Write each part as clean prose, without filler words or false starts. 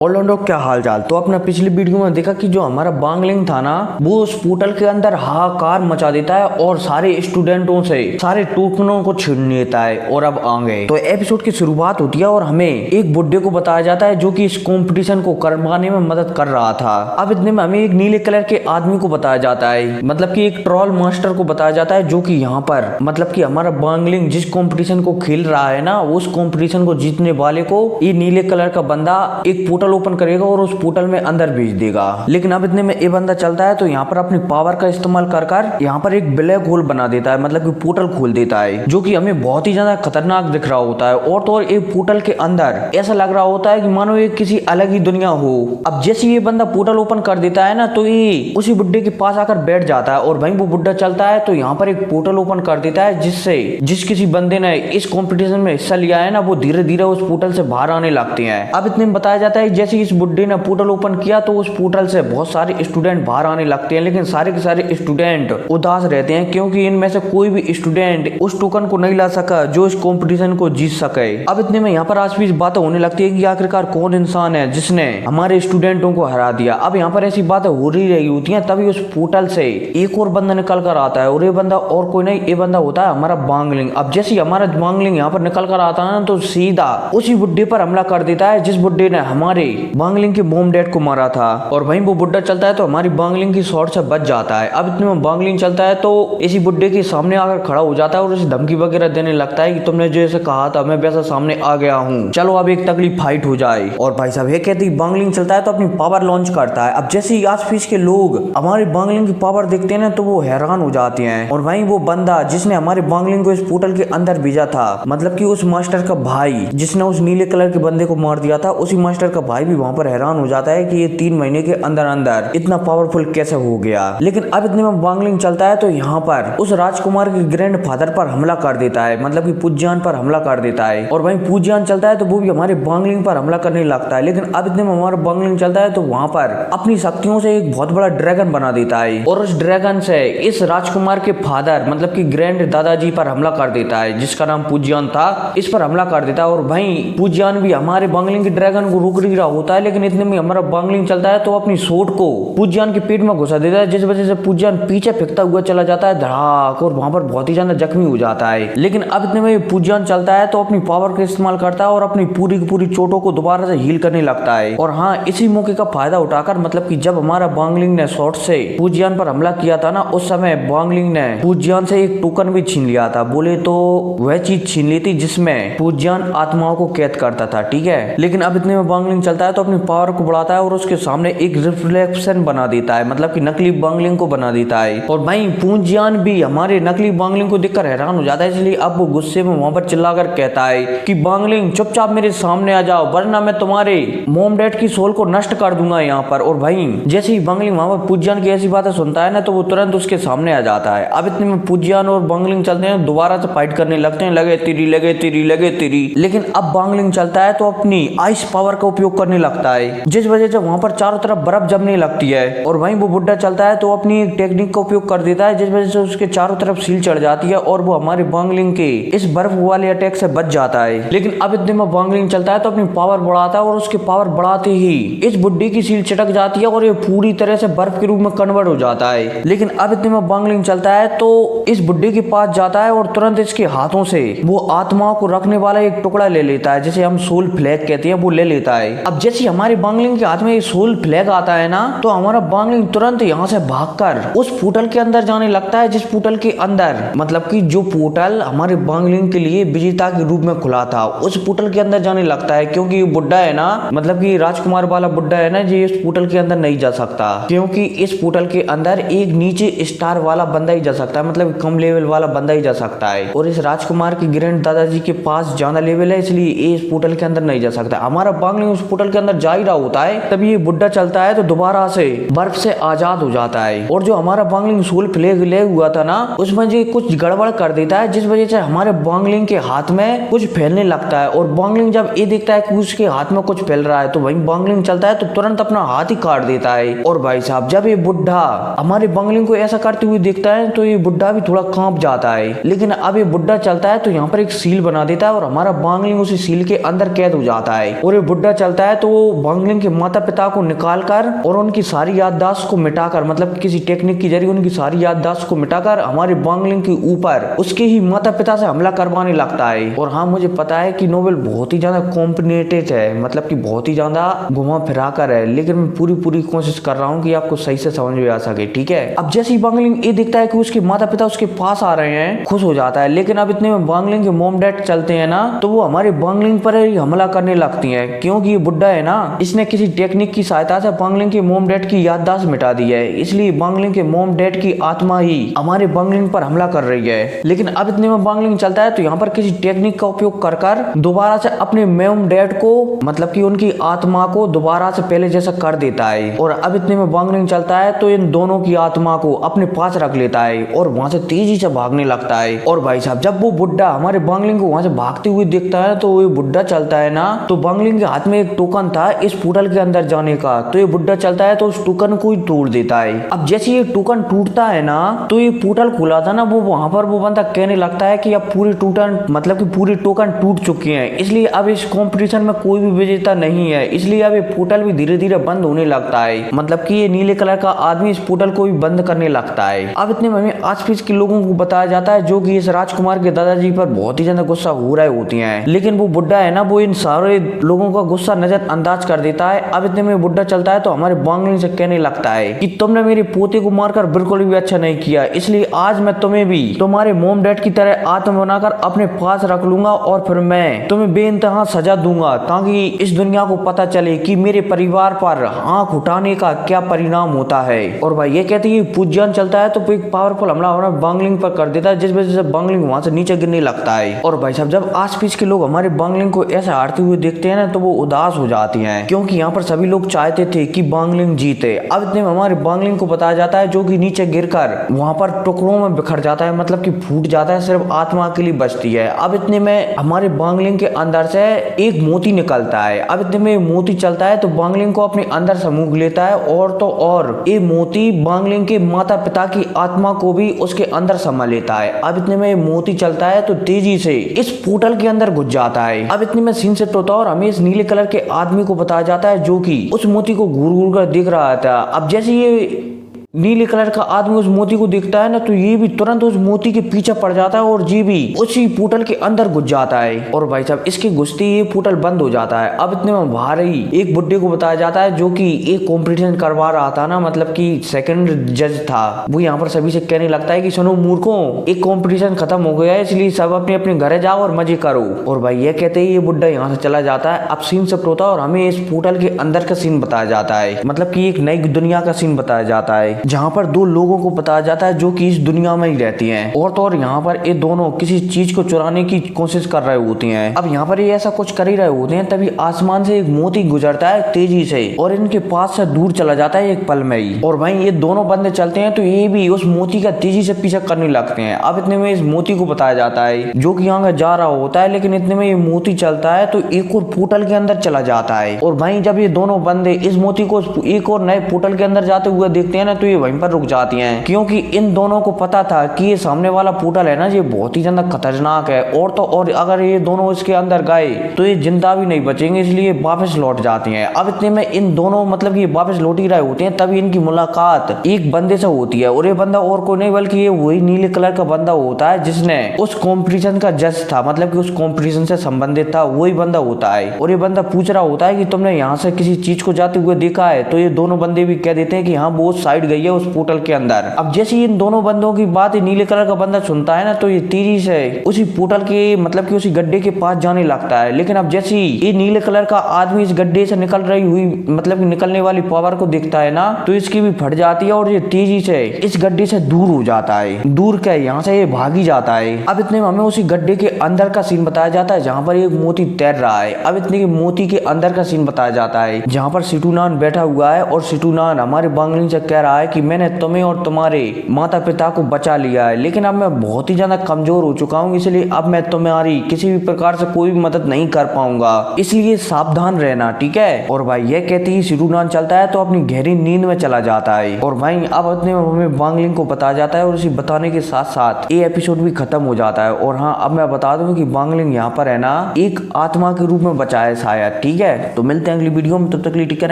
Orlando, क्या हाल चाल। तो अपना पिछली वीडियो में देखा कि जो हमारा बांगलिंग था ना, वो उस पोर्टल के अंदर हाहाकार मचा देता है और सारे स्टूडेंटों से सारे टोकनों को छीन लेता है। और अब आगे तो एपिसोड की शुरुआत होती है और हमें एक बुड्ढे को बताया जाता है जो कि इस कंपटीशन को करवाने में मदद कर रहा था। अब इतने में हमें एक नीले कलर के आदमी को बताया जाता है, मतलब कि एक ट्रॉल मास्टर को बताया जाता है, जो कि यहाँ पर मतलब कि हमारा बांगलिंग जिस कंपटीशन को खेल रहा है ना, उस कंपटीशन को जीतने वाले को ये नीले कलर का बंदा एक पोर्टल ओपन करेगा और उस पोर्टल में अंदर भेज देगा। लेकिन अब इतने में ये बंदा चलता है तो यहाँ पर अपनी पावर का इस्तेमाल कर यहाँ पर एक ब्लैक होल बना देता है, मतलब कि पोर्टल खोल देता है, जो कि हमें बहुत ही ज्यादा खतरनाक दिख रहा होता है। और तो और एक पोर्टल के अंदर ऐसा लग रहा होता है कि मानो ये किसी अलग ही दुनिया हो। अब जैसे ये बंदा पोर्टल ओपन कर देता है ना, तो ये उसी बुड्ढे के पास आकर बैठ जाता है और वहीं वो बुड्ढा चलता है तो यहाँ पर एक पोर्टल ओपन कर देता है, जिससे जिस किसी बंदे ने इस कंपटीशन में हिस्सा लिया है ना, वो धीरे धीरे उस पोर्टल से बाहर आने लगते हैं। अब इतने में बताया जाता है जैसे इस बुड्ढे ने पोर्टल ओपन किया तो उस पोर्टल से बहुत सारे स्टूडेंट बाहर आने लगते हैं, लेकिन सारे के सारे स्टूडेंट उदास रहते हैं क्योंकि इनमें से कोई भी स्टूडेंट उस टोकन को नहीं ला सका जो इस कंपटीशन को जीत सके। अब इतने में यहाँ पर आसपास बातें होने लगती है कि आखिरकार कौन इंसान है जिसने हमारे स्टूडेंटों को हरा दिया। अब यहाँ पर ऐसी बातें हो रही होती है, तभी उस पोर्टल से एक और बंदा निकल कर आता है और ये बंदा और कोई नहीं, ये बंदा होता है हमारा बांगलिंग। अब जैसे हमारा बांगलिंग यहाँ पर निकल कर आता है ना, तो सीधा उसी बुड्ढे पर हमला कर देता है जिस बुड्ढे ने हमारे बांगलिंग के मॉम डैड को मारा था। और वहीं वो बुड्ढा चलता है तो हमारी बांगलिंग की शॉट से बच जाता है। अब इतने में बांगलिंग चलता है तो इसी बुड्ढे के सामने आकर खड़ा हो जाता है और उसे धमकी वगैरह देने लगता है कि तुमने जैसे कहा था मैं वैसा सामने आ गया हूँ, चलो अब एक तगड़ी फाइट हो जाए। और भाई साहब ये कहते ही बांगलिंग चलता है तो अपनी पावर लॉन्च करता है। अब जैसे ही आसपास के लोग हमारी बांगलिंग की पावर देखते हैं ना, तो वो हैरान हो जाते हैं। और वहीं वो बंदा जिसने हमारे बांगलिंग को इस पोर्टल के अंदर भेजा था, मतलब कि उस मास्टर का भाई जिसने उस नीले कलर के बंदे को मार दिया था, उसी मास्टर का भाई भी वहां पर हैरान हो जाता है कि ये 3 महीने के अंदर अंदर इतना पावरफुल कैसे हो गया। लेकिन अब इतने में बांगलिंग चलता है तो यहाँ पर उस राजकुमार के ग्रैंड फादर पर हमला कर देता है, मतलब कि पूज्यान पर हमला कर देता है। और वहीं पूज्यान चलता है तो वो भी हमारे बांगलिंग पर हमला करने लगता है। लेकिन अब इतने में हमारा बांगलिंग चलता है तो वहां पर अपनी शक्तियों से एक बहुत बड़ा ड्रैगन बना देता है और उस ड्रैगन से इस राजकुमार के फादर मतलब कि ग्रैंड दादाजी पर हमला कर देता है, जिसका नाम पूज्यान था, इस पर हमला कर देता है। और वहीं पूज्यान भी हमारे बांगलिंग के ड्रैगन को रोक नहीं रहा होता है, लेकिन इतने में हमारा बांगलिंग चलता है तो अपनी सोट को पूज्यान के पेट में घुसा देता है, जिस वजह से पूज्यान पीछे फेंकता हुआ चला जाता है धड़ाक, और वहां पर बहुत ही ज्यादा जख्मी हो जाता है। लेकिन अब इतने में पूज्यान चलता है तो अपनी पावर का इस्तेमाल करता है और अपनी पूरी की पूरी चोटों को दोबारा से हील करने लगता है। और हाँ, इसी मौके का फायदा उठाकर मतलब कि जब हमारा बांगलिंग ने शॉट से पूज्यान पर हमला किया था ना, उस समय बांगलिंग ने पूज्यान से एक टोकन भी छीन लिया था। बोले तो वह चीज छीन ली थी जिसमें पूज्यान आत्माओं को कैद करता था, ठीक है। लेकिन अब इतने में बांगलिंग चलता है तो अपनी पावर को बढ़ाता है और उसके सामने एक रिफ्लेक्शन बना देता है, मतलब कि नकली बांगलिंग को बना देता है। और भाई पूज्यान भी हमारे नकली बांगलिंग को देखकर हैरान हो जाता है, इसलिए अब वो गुस्से में वहां पर चिल्लाकर कहता है कि बांगलिंग चुपचाप मेरे सामने आ जाओ, वरना मैं तुम्हारे मॉम डैड की सोल को नष्ट कर दूंगा यहाँ पर। और भाई जैसे ही बांगलिंग वहां पर पूज्यान की ऐसी बातें सुनता है ना, तो वो तुरंत उसके सामने आ जाता है। अब इतने में पूज्यान और बांगलिंग चलते हैं, दोबारा से फाइट करने लगते हैं, लगे तेरी लगे तेरी लगे तेरी। लेकिन अब बांगलिंग चलता है तो अपनी आइस पावर का उपयोग करने लगता है, जिस वजह से वहां पर चारों तरफ बर्फ जमने लगती है। और वहीं वो बुड्ढा चलता है तो अपनी एक टेक्निक का उपयोग कर देता है, जिस वजह से उसके चारों तरफ सील चढ़ जाती है और वो हमारे बांगलिंग के इस बर्फ वाले अटैक से बच जाता है। लेकिन अब इतने में बांगलिंग चलता है तो अपनी पावर बढ़ाता है और उसकी पावर बढ़ाते ही इस बुड्ढे की सील चटक जाती है और ये पूरी तरह से बर्फ के रूप में कन्वर्ट हो जाता है। लेकिन अब इतने में बांगलिंग चलता है तो इस बुड्ढे के पास जाता है और तुरंत इसके हाथों से वो आत्माओं को रखने वाला एक टुकड़ा ले लेता है, जिसे हम सोल फ्लैग कहते हैं, वो ले लेता है। अब जैसे हमारे बांगलिंग के हाथ में ये सोल फ्लैग आता है ना, तो हमारा बांगलिंग तुरंत यहाँ से भागकर उस पोर्टल के अंदर जाने लगता है, जिस पोर्टल के अंदर मतलब कि जो पोर्टल हमारे बांगलिंग के लिए विजेता के रूप में खुला था, उस पोर्टल के अंदर जाने लगता है। क्योंकि ये बुड्ढा है ना, मतलब कि राजकुमार वाला बुड्ढा है ना, ये इस पोर्टल के अंदर नहीं जा सकता, क्योंकि इस पोर्टल के अंदर एक नीचे स्टार वाला बंदा ही जा सकता है, मतलब कम लेवल वाला बंदा ही जा सकता है। और इस राजकुमार के ग्रैंड दादाजी के पास ज्यादा लेवल है, इसलिए ये इस पोर्टल के अंदर नहीं जा सकता। हमारा बांगलिंग उस पोर्टल के अंदर जा ही रहा होता है, तभी ये बुड्ढा चलता है तो दोबारा से बर्फ से आजाद हो जाता है। और जो हमारा बांगलिंग सोल फ्लैग ले हुआ था ना, उसमें जो कुछ गड़बड़ कर देता है, जिस वजह से हमारे बांगलिंग के हाथ में कुछ फैलने लगता है। और बांगलिंग जब ये देखता है कि उसके हाथ में कुछ फैल रहा है, तो वहीं बांगलिंग चलता है तो तुरंत अपना हाथ ही काट देता है। और भाई साहब जब ये बुड्ढा हमारे बांगलिंग को ऐसा करते हुए देखता है तो ये बुड्ढा भी थोड़ा कांप जाता है। लेकिन अब ये बुड्ढा चलता है तो यहाँ पर एक सील बना देता है और हमारा बांगलिंग उसी सील के अंदर कैद हो जाता है। और ये बुड्ढा चलता है तो वो बांगलिंग के माता पिता को निकाल कर और उनकी सारी याददाश्त को मिटाकर, मतलब किसी टेक्निक के जरिए उनकी सारी याददाश्त को मिटाकर हमारे बांगलिंग के ऊपर उसके ही माता पिता से हमला करवाने लगता है। और हाँ, मुझे पता है कि नोवेल बहुत ही ज्यादा कॉम्प्लिकेटेड है, मतलब कि बहुत ही ज्यादा घुमा फिरा कर है, लेकिन मैं पूरी कोशिश कर रहा हूँ कि आपको सही से समझ में आ सके, ठीक है। अब जैसे ही बांगलिंग ये देखता है कि उसके माता पिता उसके पास आ रहे हैं, खुश हो जाता है। लेकिन अब इतने में बांगलिंग के मॉम डैड चलते हैं ना, तो वो हमारे बांगलिंग पर ही हमला करने लगती है, क्योंकि ये बुड्ढा है ना, इसने किसी टेक्निक की सहायता से बांगलिंग के मॉम डैड की याददाश्त मिटा दी है। इसलिए बांगलिंग के मॉम डैड की आत्मा ही हमारे बांगलिंग पर हमला कर रही है। लेकिन अब इतने में बांगलिंग चलता है तो यहाँ पर किसी टेक्निक का उपयोग कर दोबारा से अपने मॉम डैड को, मतलब कि उनकी आत्मा को दोबारा से पहले जैसा कर देता है। और अब इतने में बांगलिंग चलता है तो इन दोनों की आत्मा को अपने पास रख लेता है और वहां से तेजी से भागने लगता है। और भाई साहब, जब वो बुड्ढा हमारे बांगलिंग को वहां से भागते हुए देखता है तो वो बुड्ढा चलता है ना, तो बांगलिंग के हाथ में एक टोकन था इस पोर्टल के अंदर जाने का, तो ये बुड्ढा चलता है तो उस टोकन को ही तोड़ देता है। अब जैसे ये टोकन टूटता है ना, तो ये पोर्टल खुला था ना, वो वहां पर वो बंदा कहने लगता है कि अब पूरी टोकन, मतलब कि पूरी टोकन टूट चुकी है, इसलिए अब इस कंपटीशन में कोई भी विजेता नहीं है। इसलिए अब ये पोर्टल भी धीरे धीरे बंद होने लगता है, मतलब कि ये नीले कलर का आदमी इस पोर्टल को भी बंद करने लगता है। अब इतने में आस पास के लोगों को बताया जाता है जो कि इस राजकुमार के दादाजी पर बहुत ही ज्यादा गुस्सा हो रहे होती हैं, लेकिन वो बुड्ढा है ना, वो इन सारे लोगों का गुस्सा नजरअंदाज कर देता है। अब इतने में बुड्ढा चलता है तो हमारे बांगलिंग से कहने लगता है कि तुमने मेरे पोते को मारकर बिल्कुल भी अच्छा नहीं किया, इसलिए आज मैं तुम्हें भी तुम्हारे मोम डैड की तरह आत्मा बनाकर अपने पास रख लूंगा और फिर मैं तुम्हें बेइंतहा सजा दूंगा, ताकि इस दुनिया को पता चले कि मेरे परिवार पर आंख उठाने का क्या परिणाम होता है। और भाई ये कहते हैं पूज्यान चलता है तो एक पावरफुल हमला हमारा बांगलिंग पर कर देता है, जिस वजह से बांगलिंग वहां से नीचे गिरने लगता है। और भाई साहब, जब आस पास के लोग हमारे बांगलिंग को ऐसा हारते हुए देखते हैं ना, तो वो उदास हो जाती हैं, क्योंकि यहाँ पर सभी लोग चाहते थे कि बांगलिंग जीते। अब इतने में हमारे बांगलिंग को बताया जाता है जो कि नीचे गिरकर वहां पर टुकड़ों में बिखर जाता है, मतलब कि फूट जाता है, सिर्फ आत्मा के लिए बचती है। अब इतने में हमारे बांगलिंग के अंदर से एक मोती निकलता है। अब इतने में मोती चलता है तो बांगलिंग को अपने अंदर समूह लेता है, और तो और ये मोती बांगलिंग के माता पिता की आत्मा को भी उसके अंदर समा लेता है। अब इतने में मोती चलता है तो तेजी से इस पोर्टल के अंदर घुस जाता है। अब इतने में सीन सेट होता है और हमें इस नीले कलर के आदमी को बताया जाता है जो कि उस मोती को घूर घूर कर देख रहा था। अब जैसे ये नीले कलर का आदमी उस मोती को देखता है ना, तो ये भी तुरंत उस मोती के पीछे पड़ जाता है और जी भी उसी पोर्टल के अंदर घुस जाता है। और भाई साहब, इसके घुसते ही ये पोर्टल बंद हो जाता है। अब इतने में बाहर ही एक बुड्ढे को बताया जाता है जो कि एक कंपटीशन करवा रहा था ना, मतलब कि सेकंड जज था। वो यहाँ पर सभी से कहने लगता है कि सुनो मूर्खों, एक कंपटीशन खत्म हो गया है, इसलिए सब अपने अपने घरे जाओ और मजे करो। और भाई ये कहते ही ये बुड्ढा यहाँ से चला जाता है। अब सीन शिफ्ट होता है और हमें इस पोर्टल के अंदर का सीन बताया जाता है, मतलब कि एक नई दुनिया का सीन बताया जाता है, जहाँ पर दो लोगों को बताया जाता है जो कि इस दुनिया में ही रहती हैं। और तो और यहाँ पर ये दोनों किसी चीज को चुराने की कोशिश कर रहे होती हैं। अब यहाँ पर ये ऐसा कुछ कर ही रहे होते हैं, तभी आसमान से एक मोती गुजरता है तेजी से और इनके पास से दूर चला जाता है एक पल में ही। और भाई ये दोनों बंदे चलते हैं तो ये भी उस मोती का तेजी से पीछा करने लगते हैं। अब इतने में इस मोती को बताया जाता है जो कि यहाँ जा रहा होता है, लेकिन इतने में ये मोती चलता है तो एक और पोर्टल के अंदर चला जाता है। और भाई जब ये दोनों बंदे इस मोती को एक और नए पोर्टल के अंदर जाते हुए देखते हैं ना, तो ये वहीं पर रुक जाती हैं, क्योंकि इन दोनों को पता था कि ये सामने वाला पोर्टल है ना, ये बहुत ही ज्यादा खतरनाक है। और तो और अगर ये दोनों इसके अंदर गए तो ये जिंदा भी नहीं बचेंगे, इसलिए वापस लौट जाती हैं। अब इतने में इन दोनों, मतलब कि वापस लौट ही रहे होते हैं, तभी इनकी मुलाकात एक बंदे से होती है। और ये बंदा और कोई नहीं बल्कि ये वही नीले कलर का बंदा होता है जिसने उस कॉम्पिटिशन का जज था, मतलब कि उस कॉम्पिटिशन से संबंधित था, वही बंदा होता है। और ये बंदा पूछ रहा होता है कि तुमने यहाँ से किसी चीज को जाते हुए देखा है? तो ये दोनों बंदे भी कह देते हैं कि हाँ, वो उस साइड गई है उस पोर्टल के अंदर। अब जैसे इन दोनों बंदों की बात नीले कलर का बंदा सुनता है ना, तो ये तेजी से उसी पोर्टल के, मतलब कि उसी गड्ढे के पास जाने लगता है। लेकिन अब जैसे ये नीले कलर का आदमी इस गड्ढे से निकल रही हुई, मतलब कि निकलने वाली पावर को देखता है ना, तो इसकी भी फट जाती है और ये तेजी से इस गड्ढे से दूर हो जाता है। दूर क्या, यहाँ से ये भागी जाता है। अब इतने में हमें उसी गड्ढे के अंदर का सीन बताया जाता है जहाँ पर एक मोती तैर रहा है। अब इतने मोती के अंदर का सीन बताया जाता है जहाँ पर सिटूनान बैठा हुआ है और सिटूनान हमारे बांगलिंग से कह रहा है कि मैंने तुम्हें और तुम्हारे माता पिता को बचा लिया है, लेकिन अब मैं बहुत ही ज्यादा कमजोर हो चुका हूँ, इसलिए अब मैं तुम्हारी किसी भी प्रकार से कोई भी मदद नहीं कर पाऊंगा, इसलिए सावधान रहना, ठीक है। और भाई यह कहते ही शिरोनान चलता है तो अपनी गहरी नींद में चला जाता है। और भाई अब अपने हमें वांगलिंग को बता जाता है और उसे बताने के साथ साथ ये एपिसोड भी खत्म हो जाता है। और हाँ, अब मैं बता दूं कि वांगलिंग यहाँ पर है ना एक आत्मा के रूप में बचा है शायद, ठीक है। तो मिलते हैं अगली वीडियो में, तब तक के लिए टेक केयर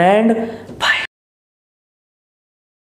एंड